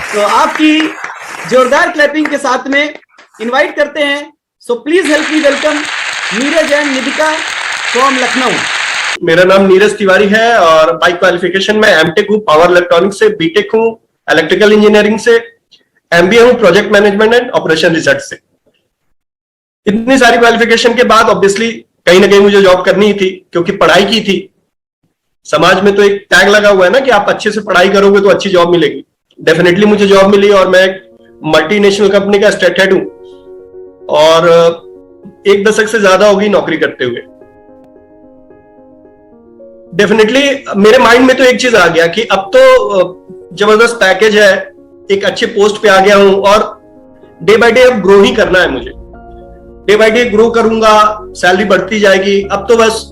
तो आपकी जोरदार क्लैपिंग के साथ में इनवाइट करते हैं। So please help me welcome Neeraj and Nidhika from Lucknow. मेरा नाम नीरज तिवारी है और बाई क्वालिफिकेशन में एमटेक हूँ पावर इलेक्ट्रॉनिक्स से, बीटेक हूँ इलेक्ट्रिकल इंजीनियरिंग से, एमबीए हूँ project management and operation research से। इतनी सारी क्वालिफिकेशन के बाद ऑब्वियसली कहीं ना कहीं मुझे जॉब करनी ही थी, क्योंकि पढ़ाई की थी। समाज में तो एक टैग लगा हुआ है ना कि आप अच्छे से पढ़ाई करोगे तो अच्छी जॉब मिलेगी। डेफिनेटली मुझे जॉब मिली और मैं एक मल्टीनेशनल कंपनी का स्टेट हेड हूं और 1 दशक से ज्यादा होगी नौकरी करते हुए। डेफिनेटली मेरे माइंड में तो एक चीज आ गया कि अब तो जबरदस्त पैकेज है, एक अच्छे पोस्ट पे आ गया हूं और डे बाय डे अब ग्रो ही करना है मुझे। डे बाय डे ग्रो करूंगा, सैलरी बढ़ती जाएगी। अब तो बस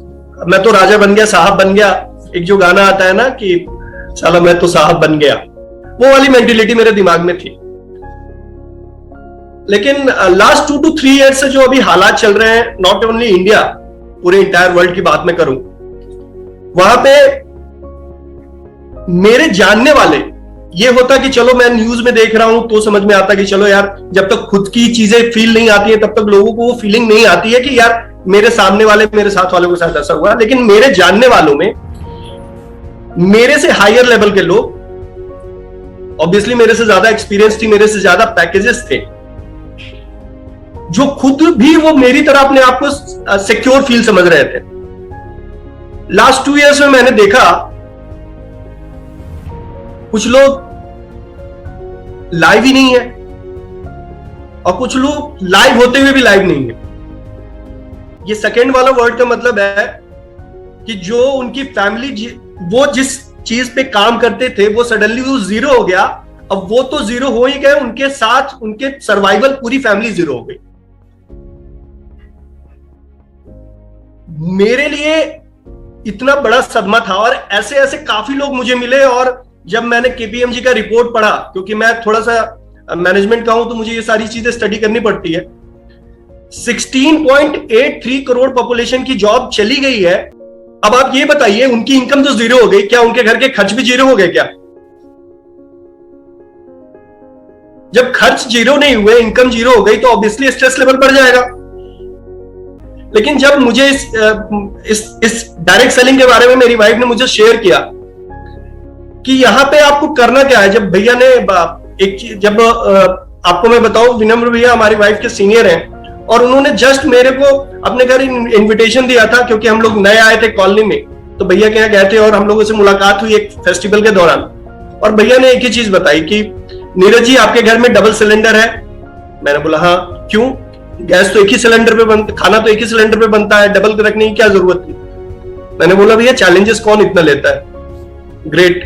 मैं तो राजा बन गया, साहब बन गया। एक जो गाना आता है ना कि साला मैं तो साहब बन गया, वो वाली मेंटेलिटी मेरे दिमाग में थी। लेकिन लास्ट 2 to 3 ईयर्स से जो अभी हालात चल रहे हैं, नॉट ओनली इंडिया, पूरे इंटायर वर्ल्ड की बात मैं करूं, वहां पे मेरे जानने वाले, ये होता कि चलो मैं न्यूज में देख रहा हूं तो समझ में आता कि चलो यार, जब तक खुद की चीजें फील नहीं आती है तब तक लोगों को वो फीलिंग नहीं आती है कि यार मेरे सामने वाले, मेरे साथ वालों के साथ ऐसा हुआ। लेकिन मेरे जानने वालों में मेरे से हायर लेवल के लोग, ऑब्वियसली मेरे से ज्यादा एक्सपीरियंस थी, मेरे से ज्यादा पैकेजेस थे, जो खुद भी वो मेरी तरह अपने आप को सिक्योर फील समझ रहे थे। लास्ट 2 ईयर्स में मैंने देखा कुछ लोग लाइव ही नहीं है और कुछ लोग लाइव होते हुए भी लाइव नहीं है। ये सेकेंड वाला वर्ड का मतलब है कि जो उनकी फैमिली, वो जिस चीज पे काम करते थे वो सडनली वो जीरो हो गया। अब वो तो जीरो हो ही गए, उनके साथ उनके सर्वाइवल पूरी फैमिली जीरो हो गई। मेरे लिए इतना बड़ा सदमा था और ऐसे ऐसे काफी लोग मुझे मिले। और जब मैंने केपीएमजी का रिपोर्ट पढ़ा, क्योंकि मैं थोड़ा सा मैनेजमेंट का हूं तो मुझे ये सारी चीजें स्टडी करनी पड़ती है। 16.83 करोड़ पॉपुलेशन की जॉब चली गई है। अब आप ये बताइए, उनकी इनकम तो जीरो हो गई, क्या उनके घर के खर्च भी जीरो हो गए क्या? जब खर्च जीरो नहीं हुए, इनकम जीरो हो गई, तो ऑब्वियसली स्ट्रेस लेवल बढ़ जाएगा। लेकिन जब मुझे इस डायरेक्ट सेलिंग के बारे में मेरी वाइफ ने मुझे शेयर किया कि यहां पे आपको करना क्या है, जब भैया ने एक चीज, जब आपको मैं बताऊं, विनम्र भैया हमारी वाइफ के सीनियर हैं और उन्होंने जस्ट मेरे को अपने घर इनविटेशन दिया था, क्योंकि हम लोग नए आए थे कॉलोनी में, तो भैया के यहाँ गए थे और हम लोगों से मुलाकात हुई एक फेस्टिवल के दौरान। और भैया ने एक ही चीज बताई कि नीरज जी आपके घर में डबल सिलेंडर है। मैंने बोला हाँ, क्यों? गैस तो एक ही सिलेंडर पे खाना तो एक ही सिलेंडर पे बनता है, डबल रखने की क्या जरूरत थी? मैंने बोला भैया चैलेंजेस कौन इतना लेता है? ग्रेट।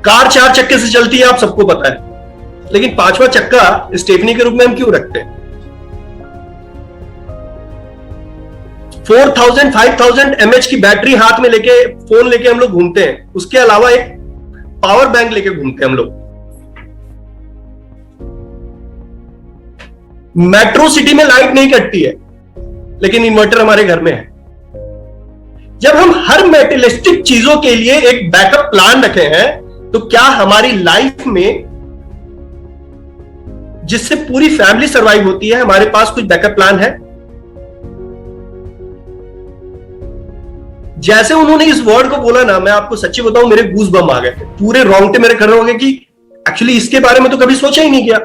कार 4 चक्के से चलती है, आप सबको पता है, लेकिन 5वां चक्का स्टेफनी के रूप में हम क्यों रखते हैं? 4000 5000 mAh की बैटरी हाथ में लेके, फोन लेके हम लोग घूमते हैं। उसके अलावा एक पावर बैंक लेके घूमते हैं हम लोग। मेट्रो सिटी में लाइट नहीं कटती है, लेकिन इन्वर्टर हमारे घर में है। जब हम हर मेटेरियलिस्टिक चीजों के लिए एक बैकअप प्लान रखे हैं, तो क्या हमारी लाइफ में, जिससे पूरी फैमिली सरवाइव होती है, हमारे पास कुछ बैकअप प्लान है? जैसे उन्होंने इस वर्ड को बोला ना, मैं आपको सच्ची बताऊं, मेरे गूज बम आ गए थे, पूरे रोंगटे मेरे खड़े हो गए कि एक्चुअली इसके बारे में तो कभी सोचा ही नहीं किया।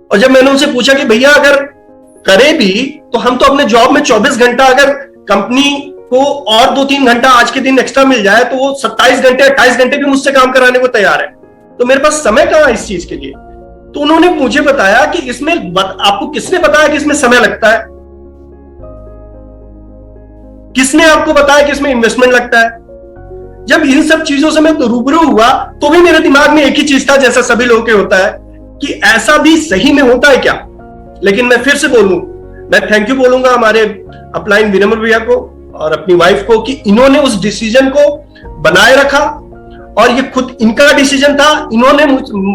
और जब मैंने उनसे पूछा कि भैया अगर करे भी तो हम तो अपने जॉब में 24 घंटा, अगर कंपनी को और 2-3 घंटा आज के दिन एक्स्ट्रा मिल जाए तो वो 27 घंटे 28 घंटे भी मुझसे काम कराने को तैयार है, तो मेरे पास समय कहां है इस चीज के लिए? तो उन्होंने मुझे बताया कि इसमें, आपको किसने बताया कि इसमें समय लगता है? किसने आपको बताया कि इसमें इन्वेस्टमेंट लगता है? जब इन सब चीजों से मैं रूबरू हुआ तो भी मेरे दिमाग में एक ही चीज था, जैसा सभी लोगों के होता है, कि ऐसा भी सही में होता है क्या? लेकिन मैं फिर से बोलूं, मैं थैंक यू बोलूंगा हमारे अपलाइन विनम्र भैया को और अपनी वाइफ को कि इन्होंने उस डिसीजन को बनाए रखा और ये खुद इनका डिसीजन था। इन्होंने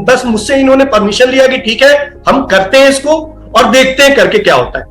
बस मुझसे इन्होंने परमिशन लिया कि ठीक है हम करते हैं इसको और देखते हैं करके क्या होता है।